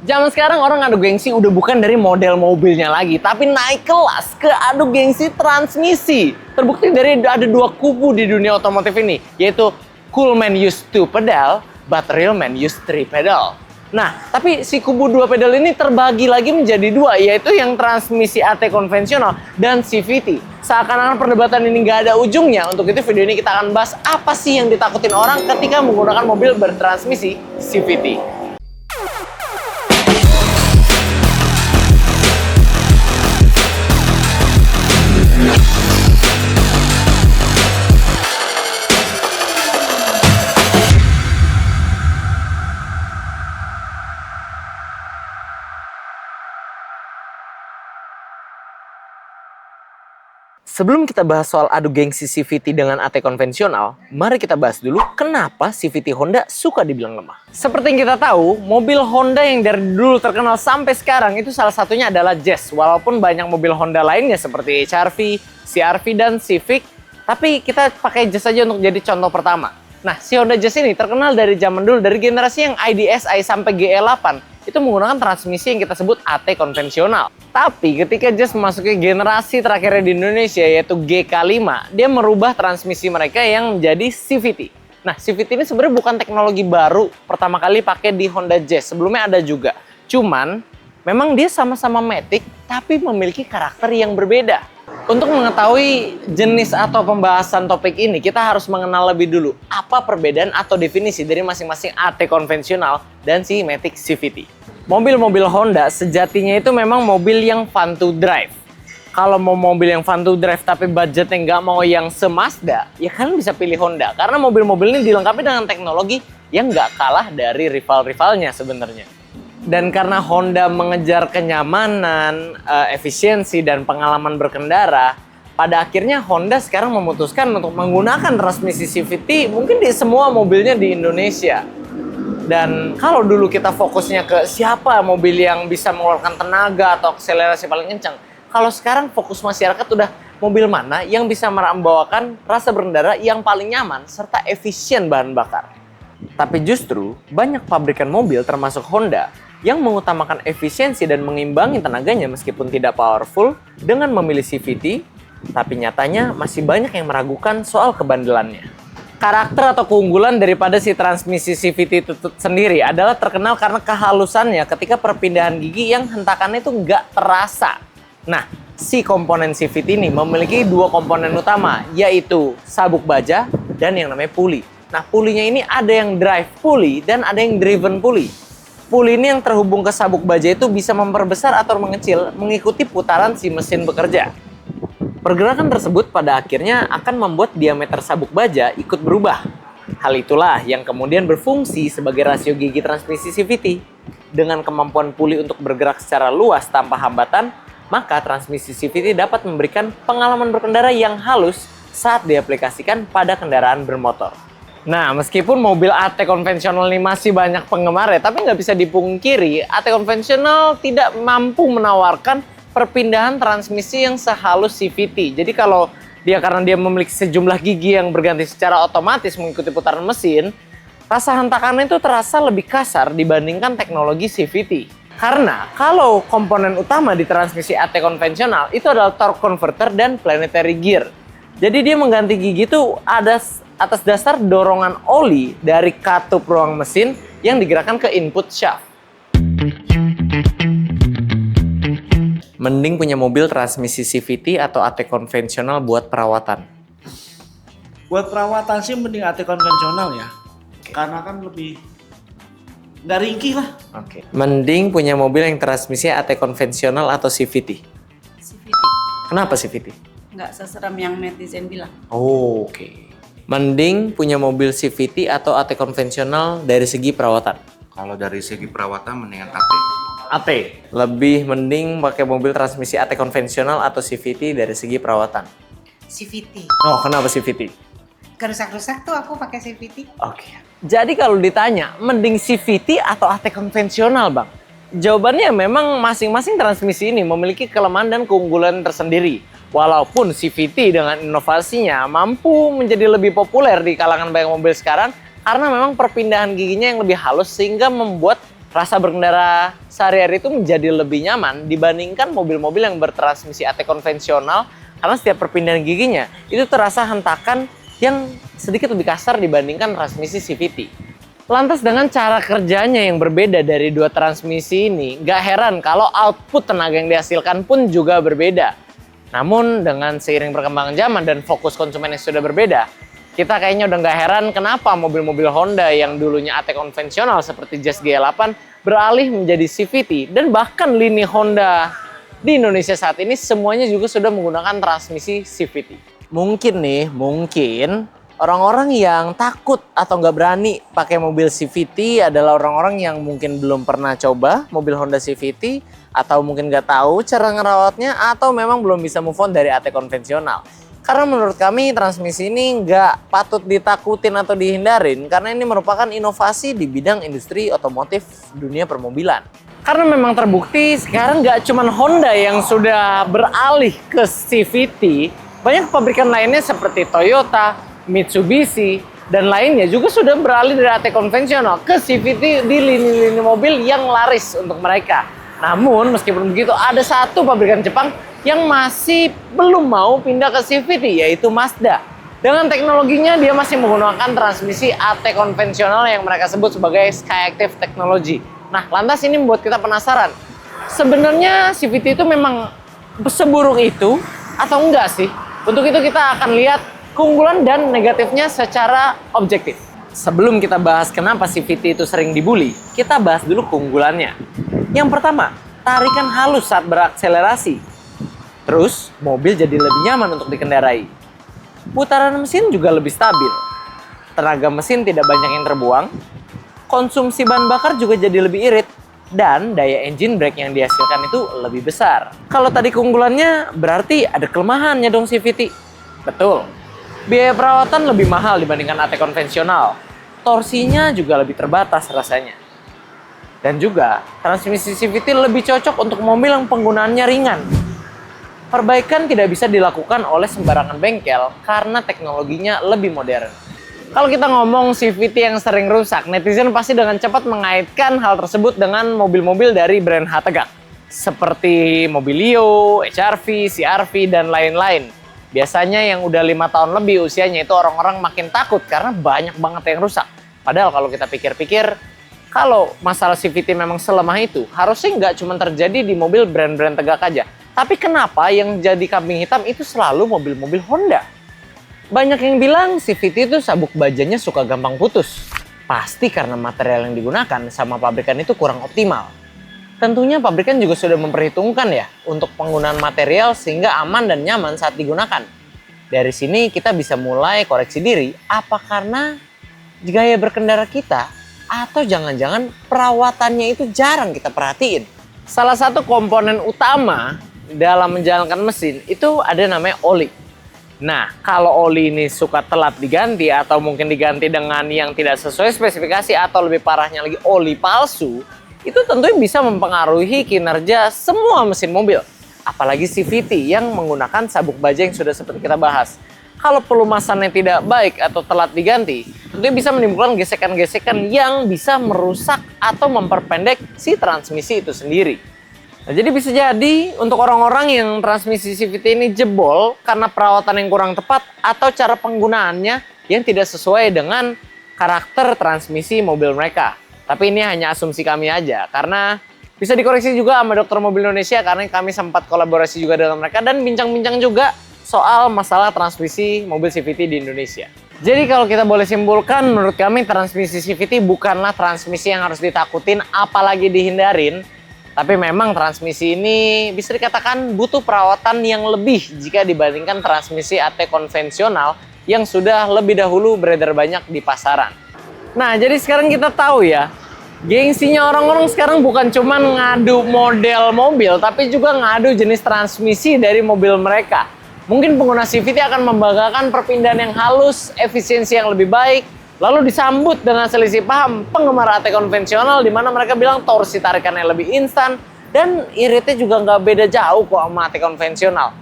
Zaman sekarang orang adu gengsi udah bukan dari model mobilnya lagi, tapi naik kelas ke adu gengsi transmisi. Terbukti dari ada dua kubu di dunia otomotif ini, yaitu cool man use 2 pedal, but real man use 3 pedal. Nah, tapi si kubu 2 pedal ini terbagi lagi menjadi dua, yaitu yang transmisi AT konvensional dan CVT. Seakan-akan perdebatan ini nggak ada ujungnya. Untuk itu video ini kita akan bahas apa sih yang ditakutin orang ketika menggunakan mobil bertransmisi CVT. Sebelum kita bahas soal adu gengsi CVT dengan AT konvensional, mari kita bahas dulu kenapa CVT Honda suka dibilang lemah. Seperti yang kita tahu, mobil Honda yang dari dulu terkenal sampai sekarang itu salah satunya adalah Jazz. Walaupun banyak mobil Honda lainnya seperti HR-V, CR-V, dan Civic, tapi kita pakai Jazz aja untuk jadi contoh pertama. Nah, si Honda Jazz ini terkenal dari zaman dulu, dari generasi yang IDSi sampai GE8. Itu menggunakan transmisi yang kita sebut AT konvensional. Tapi ketika Jazz memasuki generasi terakhirnya di Indonesia yaitu GK5, dia merubah transmisi mereka yang menjadi CVT. Nah, CVT ini sebenarnya bukan teknologi baru pertama kali pakai di Honda Jazz. Sebelumnya ada juga. Cuman memang dia sama-sama matic tapi memiliki karakter yang berbeda. Untuk mengetahui jenis atau pembahasan topik ini, kita harus mengenal lebih dulu apa perbedaan atau definisi dari masing-masing AT konvensional dan si matic CVT. Mobil-mobil Honda sejatinya itu memang mobil yang fun to drive. Kalau mau mobil yang fun to drive tapi budgetnya nggak mau yang se-Mazda, ya kalian bisa pilih Honda. Karena mobil-mobil ini dilengkapi dengan teknologi yang nggak kalah dari rival-rivalnya sebenarnya. Dan karena Honda mengejar kenyamanan, efisiensi, dan pengalaman berkendara, pada akhirnya Honda sekarang memutuskan untuk menggunakan transmisi CVT mungkin di semua mobilnya di Indonesia. Dan kalau dulu kita fokusnya ke siapa mobil yang bisa mengeluarkan tenaga atau akselerasi paling kencang, kalau sekarang fokus masyarakat udah mobil mana yang bisa membawakan rasa berkendara yang paling nyaman serta efisien bahan bakar. Tapi justru banyak pabrikan mobil termasuk Honda yang mengutamakan efisiensi dan mengimbangi tenaganya meskipun tidak powerful dengan memilih CVT, tapi nyatanya masih banyak yang meragukan soal kebandelannya. Karakter atau keunggulan daripada si transmisi CVT itu sendiri adalah terkenal karena kehalusannya ketika perpindahan gigi yang hentakannya itu nggak terasa. Nah, si komponen CVT ini memiliki dua komponen utama, yaitu sabuk baja dan yang namanya puli. Nah, pulinya ini ada yang drive pulley dan ada yang driven pulley. Pulley ini yang terhubung ke sabuk baja itu bisa memperbesar atau mengecil mengikuti putaran si mesin bekerja. Pergerakan tersebut pada akhirnya akan membuat diameter sabuk baja ikut berubah. Hal itulah yang kemudian berfungsi sebagai rasio gigi transmisi CVT. Dengan kemampuan pulley untuk bergerak secara luas tanpa hambatan, maka transmisi CVT dapat memberikan pengalaman berkendara yang halus saat diaplikasikan pada kendaraan bermotor. Nah, meskipun mobil AT konvensional ini masih banyak penggemarnya, tapi nggak bisa dipungkiri, AT konvensional tidak mampu menawarkan perpindahan transmisi yang sehalus CVT. Jadi kalau karena dia memiliki sejumlah gigi yang berganti secara otomatis mengikuti putaran mesin, rasa hentakannya itu terasa lebih kasar dibandingkan teknologi CVT. Karena kalau komponen utama di transmisi AT konvensional itu adalah torque converter dan planetary gear. Jadi dia mengganti gigi itu ada atas dasar dorongan oli dari katup ruang mesin yang digerakkan ke input shaft. Mending punya mobil transmisi CVT atau AT konvensional buat perawatan? Buat perawatan sih mending AT konvensional ya. Karena kan lebih nggak ringkih lah. Oke. Mending punya mobil yang transmisinya AT konvensional atau CVT? CVT. Kenapa CVT? Nggak seseram yang netizen bilang. Oh, oke. Mending punya mobil CVT atau AT konvensional dari segi perawatan? Kalau dari segi perawatan mendingan AT. AT. Lebih mending pakai mobil transmisi AT konvensional atau CVT dari segi perawatan? CVT. Oh, kenapa CVT? Kerusak-rusak tuh aku pakai CVT. Oke. Jadi kalau ditanya, mending CVT atau AT konvensional, Bang? Jawabannya memang masing-masing transmisi ini memiliki kelemahan dan keunggulan tersendiri. Walaupun CVT dengan inovasinya mampu menjadi lebih populer di kalangan banyak mobil sekarang karena memang perpindahan giginya yang lebih halus sehingga membuat rasa berkendara sehari-hari itu menjadi lebih nyaman dibandingkan mobil-mobil yang bertransmisi AT konvensional, karena setiap perpindahan giginya itu terasa hentakan yang sedikit lebih kasar dibandingkan transmisi CVT. Lantas dengan cara kerjanya yang berbeda dari dua transmisi ini, gak heran kalau output tenaga yang dihasilkan pun juga berbeda. Namun dengan seiring perkembangan zaman dan fokus konsumen yang sudah berbeda, kita kayaknya udah gak heran kenapa mobil-mobil Honda yang dulunya AT konvensional seperti Jazz GL8 beralih menjadi CVT, dan bahkan lini Honda di Indonesia saat ini semuanya juga sudah menggunakan transmisi CVT. Mungkin orang-orang yang takut atau nggak berani pakai mobil CVT adalah orang-orang yang mungkin belum pernah coba mobil Honda CVT, atau mungkin nggak tahu cara ngerawatnya, atau memang belum bisa move on dari AT konvensional. Karena menurut kami transmisi ini nggak patut ditakutin atau dihindarin, karena ini merupakan inovasi di bidang industri otomotif dunia permobilan. Karena memang terbukti sekarang nggak cuma Honda yang sudah beralih ke CVT, banyak pabrikan lainnya seperti Toyota, Mitsubishi, dan lainnya juga sudah beralih dari AT konvensional ke CVT di lini-lini mobil yang laris untuk mereka. Namun meskipun begitu, ada satu pabrikan Jepang yang masih belum mau pindah ke CVT, yaitu Mazda. Dengan teknologinya dia masih menggunakan transmisi AT konvensional yang mereka sebut sebagai Skyactiv Technology. Nah, lantas ini membuat kita penasaran, sebenarnya CVT itu memang seburuk itu atau enggak sih? Untuk itu kita akan lihat keunggulan dan negatifnya secara objektif. Sebelum kita bahas kenapa CVT itu sering dibully, kita bahas dulu keunggulannya. Yang pertama, tarikan halus saat berakselerasi. Terus, mobil jadi lebih nyaman untuk dikendarai. Putaran mesin juga lebih stabil. Tenaga mesin tidak banyak yang terbuang. Konsumsi bahan bakar juga jadi lebih irit. Dan daya engine brake yang dihasilkan itu lebih besar. Kalau tadi keunggulannya, berarti ada kelemahannya dong CVT. Betul. Biaya perawatan lebih mahal dibandingkan AT konvensional. Torsinya juga lebih terbatas rasanya. Dan juga, transmisi CVT lebih cocok untuk mobil yang penggunaannya ringan. Perbaikan tidak bisa dilakukan oleh sembarangan bengkel karena teknologinya lebih modern. Kalau kita ngomong CVT yang sering rusak, netizen pasti dengan cepat mengaitkan hal tersebut dengan mobil-mobil dari brand H tegak. Seperti Mobilio, HR-V, CR-V, dan lain-lain. Biasanya yang udah 5 tahun lebih usianya itu orang-orang makin takut karena banyak banget yang rusak. Padahal kalau kita pikir-pikir, kalau masalah CVT memang selemah itu, harusnya nggak cuma terjadi di mobil brand-brand tegak aja. Tapi kenapa yang jadi kambing hitam itu selalu mobil-mobil Honda? Banyak yang bilang CVT itu sabuk bajanya suka gampang putus. Pasti karena material yang digunakan sama pabrikan itu kurang optimal. Tentunya pabrikan juga sudah memperhitungkan ya untuk penggunaan material sehingga aman dan nyaman saat digunakan. Dari sini kita bisa mulai koreksi diri, apa karena gaya berkendara kita atau jangan-jangan perawatannya itu jarang kita perhatiin. Salah satu komponen utama dalam menjalankan mesin itu ada namanya oli. Nah, kalau oli ini suka telat diganti atau mungkin diganti dengan yang tidak sesuai spesifikasi atau lebih parahnya lagi oli palsu, itu tentunya bisa mempengaruhi kinerja semua mesin mobil. Apalagi CVT yang menggunakan sabuk baja yang sudah seperti kita bahas. Kalau pelumasannya tidak baik atau telat diganti, tentunya bisa menimbulkan gesekan-gesekan yang bisa merusak atau memperpendek si transmisi itu sendiri. Nah, jadi bisa jadi untuk orang-orang yang transmisi CVT ini jebol karena perawatan yang kurang tepat atau cara penggunaannya yang tidak sesuai dengan karakter transmisi mobil mereka. Tapi ini hanya asumsi kami aja, karena bisa dikoreksi juga sama Dokter Mobil Indonesia karena kami sempat kolaborasi juga dengan mereka dan bincang-bincang juga soal masalah transmisi mobil CVT di Indonesia. Jadi kalau kita boleh simpulkan, menurut kami transmisi CVT bukanlah transmisi yang harus ditakutin apalagi dihindarin. Tapi memang transmisi ini bisa dikatakan butuh perawatan yang lebih jika dibandingkan transmisi AT konvensional yang sudah lebih dahulu beredar banyak di pasaran. Nah, jadi sekarang kita tahu ya, gengsinya orang-orang sekarang bukan cuma ngadu model mobil, tapi juga ngadu jenis transmisi dari mobil mereka. Mungkin pengguna CVT akan membanggakan perpindahan yang halus, efisiensi yang lebih baik, lalu disambut dengan selisih paham penggemar AT konvensional di mana mereka bilang torsi tarikannya lebih instan dan iritnya juga nggak beda jauh kok sama AT konvensional.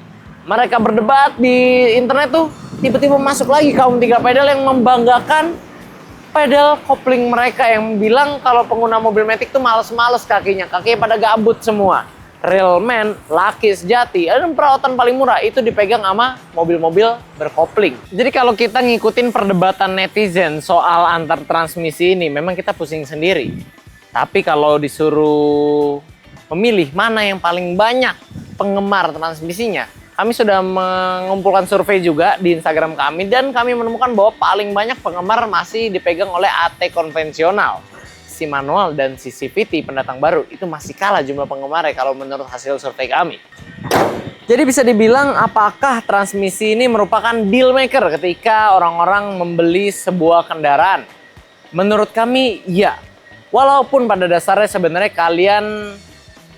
Mereka berdebat di internet tuh, tiba-tiba masuk lagi kaum tiga pedal yang membanggakan pedal kopling mereka yang bilang kalau pengguna mobil Matic tuh males-males kakinya pada gabut semua. Real man, laki sejati, dan perawatan paling murah itu dipegang sama mobil-mobil berkopling. Jadi kalau kita ngikutin perdebatan netizen soal antar transmisi ini, memang kita pusing sendiri. Tapi kalau disuruh memilih mana yang paling banyak penggemar transmisinya, kami sudah mengumpulkan survei juga di Instagram kami dan kami menemukan bahwa paling banyak penggemar masih dipegang oleh AT konvensional. Si manual dan si CVT pendatang baru itu masih kalah jumlah penggemarnya kalau menurut hasil survei kami. Jadi bisa dibilang apakah transmisi ini merupakan deal maker ketika orang-orang membeli sebuah kendaraan? Menurut kami, ya. Walaupun pada dasarnya sebenarnya kalian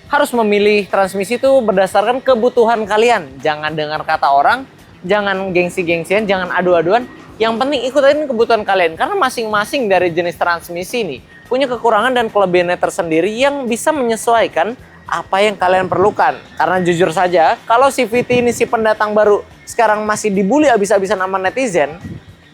harus memilih transmisi itu berdasarkan kebutuhan kalian. Jangan dengar kata orang, jangan gengsi-gengsian, jangan adu-aduan. Yang penting ikutin kebutuhan kalian. Karena masing-masing dari jenis transmisi ini punya kekurangan dan kelebihannya tersendiri yang bisa menyesuaikan apa yang kalian perlukan. Karena jujur saja, kalau CVT ini si pendatang baru sekarang masih dibully abis-abisan sama netizen,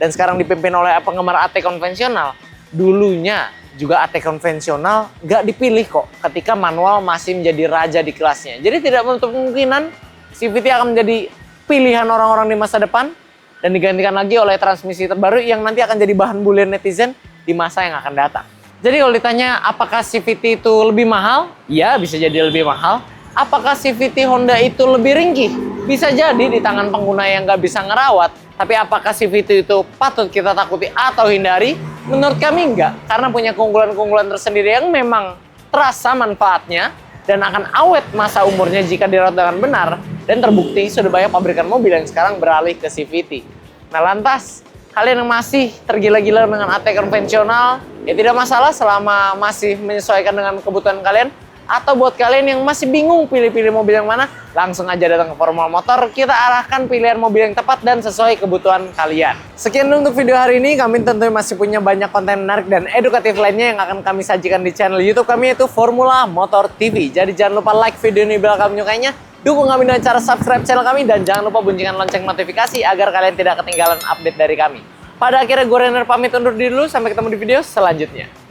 dan sekarang dipimpin oleh penggemar AT konvensional, dulunya juga AT konvensional nggak dipilih kok ketika manual masih menjadi raja di kelasnya. Jadi tidak menutup kemungkinan CVT akan menjadi pilihan orang-orang di masa depan dan digantikan lagi oleh transmisi terbaru yang nanti akan jadi bahan bulian netizen di masa yang akan datang. Jadi kalau ditanya apakah CVT itu lebih mahal? Ya, bisa jadi lebih mahal. Apakah CVT Honda itu lebih ringkih? Bisa jadi di tangan pengguna yang nggak bisa ngerawat. Tapi apakah CVT itu patut kita takuti atau hindari? Menurut kami enggak, karena punya keunggulan-keunggulan tersendiri yang memang terasa manfaatnya dan akan awet masa umurnya jika dirawat dengan benar, dan terbukti sudah banyak pabrikan mobil yang sekarang beralih ke CVT. Nah lantas, kalian yang masih tergila-gila dengan AT konvensional, ya tidak masalah selama masih menyesuaikan dengan kebutuhan kalian. Atau buat kalian yang masih bingung pilih-pilih mobil yang mana, langsung aja datang ke Formula Motor, kita arahkan pilihan mobil yang tepat dan sesuai kebutuhan kalian. Sekian untuk video hari ini, kami tentunya masih punya banyak konten menarik dan edukatif lainnya yang akan kami sajikan di channel YouTube kami, yaitu Formula Motor TV. Jadi jangan lupa like video ini bila kalian menyukainya, dukung kami dengan cara subscribe channel kami, dan jangan lupa bunyikan lonceng notifikasi agar kalian tidak ketinggalan update dari kami. Pada akhirnya gue Renner pamit undur diri dulu, sampai ketemu di video selanjutnya.